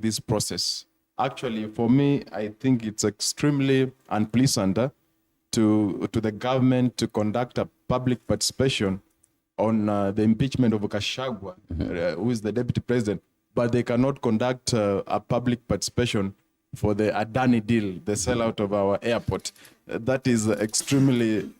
this process. Actually, for me, I think it's extremely unpleasant to the government to conduct a public participation on the impeachment of Gachagua, who is the deputy president, but they cannot conduct a public participation for the Adani deal, the sellout of our airport. That is extremely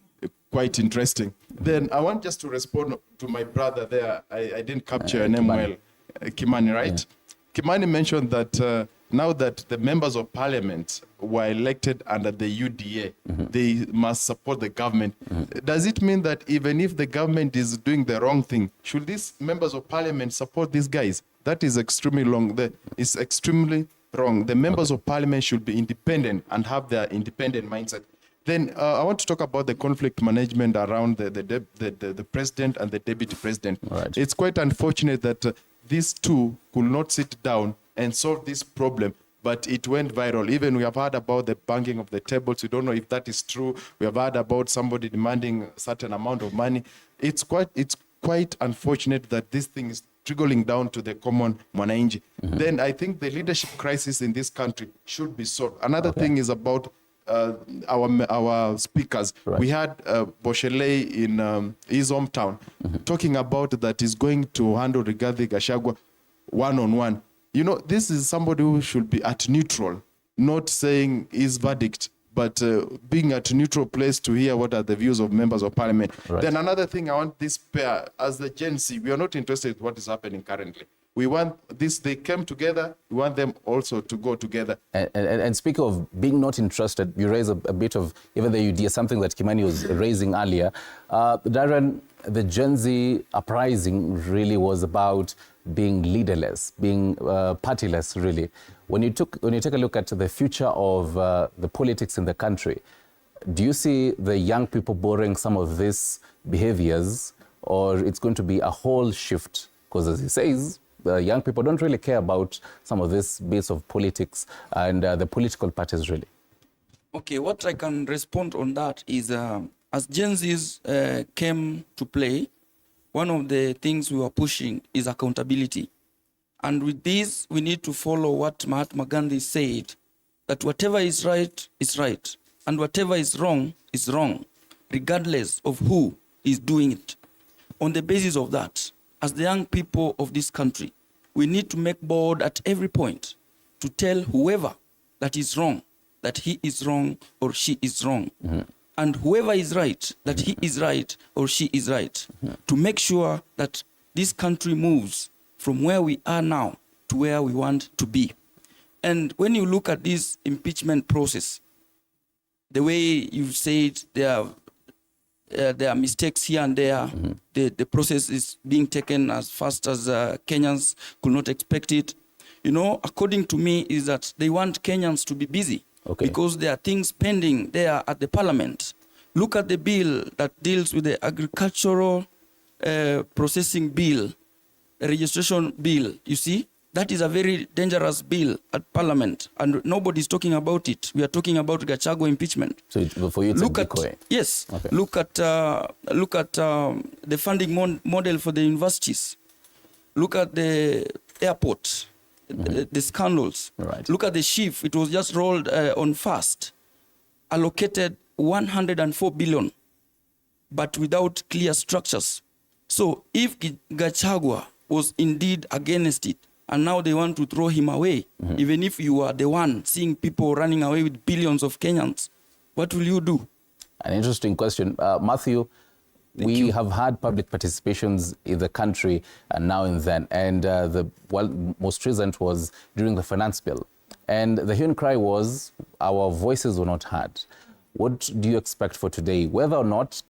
quite interesting. Then I want just to respond to my brother there. I didn't capture your name well. Kimani, right? Yeah. Kimani mentioned that now that the members of parliament were elected under the UDA, they must support the government. Does it mean that even if the government is doing the wrong thing, should these members of parliament support these guys? That is extremely wrong. It's extremely wrong. The members of parliament should be independent and have their independent mindset. Then I want to talk about the conflict management around the president and the deputy president. Right. It's quite unfortunate that these two could not sit down and solve this problem, but it went viral. Even we have heard about the banging of the tables. We don't know if that is true. We have heard about somebody demanding a certain amount of money. It's quite unfortunate that this thing is trickling down to the common mwananchi. Then I think the leadership crisis in this country should be solved. Another thing is about our speakers. Right. We had Boshele in his hometown talking about that he's going to handle Rigathi Gachagua one-on-one. You know, this is somebody who should be at neutral, not saying his verdict, but being at a neutral place to hear what are the views of members of parliament. Right. Then another thing, I want this pair, as the Gen Z, we are not interested in what is happening currently. We want this, they came together, we want them also to go together. And speaking of being not interested, you raise a bit of, even the UDA, something that Kimani was raising earlier. Darren, the Gen Z uprising really was about being leaderless, being partyless, really. When you take a look at the future of the politics in the country, do you see the young people borrowing some of these behaviors, or it's going to be a whole shift? Because as he says, the young people don't really care about some of this bits of politics and the political parties, really. Okay, what I can respond on that is, as Gen Zs came to play, one of the things we were pushing is accountability. And with this, we need to follow what Mahatma Gandhi said, that whatever is right, and whatever is wrong, regardless of who is doing it. On the basis of that, as the young people of this country, we need to make bold at every point to tell whoever that is wrong, that he is wrong or she is wrong. And whoever is right, that he is right or she is right, to make sure that this country moves from where we are now to where we want to be. And when you look at this impeachment process, the way you said there are mistakes here and there, the process is being taken as fast as Kenyans could not expect it. You know, according to me, is that they want Kenyans to be busy. Okay. Because there are things pending there at the parliament. Look at the bill that deals with the agricultural processing bill, registration bill. You see, that is a very dangerous bill at parliament, and nobody's talking about it. We are talking about Gachagua impeachment. So for you, it's look a at yes. Okay. Look at the funding model for the universities. Look at the airport. The scandals. Right. Look at the shift. It was just rolled on fast, allocated 104 billion, but without clear structures. So if Gachagua was indeed against it, and now they want to throw him away, even if you are the one seeing people running away with billions of Kenyans, what will you do? An interesting question. Matthew, we have had public participations in the country now and then, and the most recent was during the finance bill. And the hue and cry was our voices were not heard. What do you expect for today, whether or not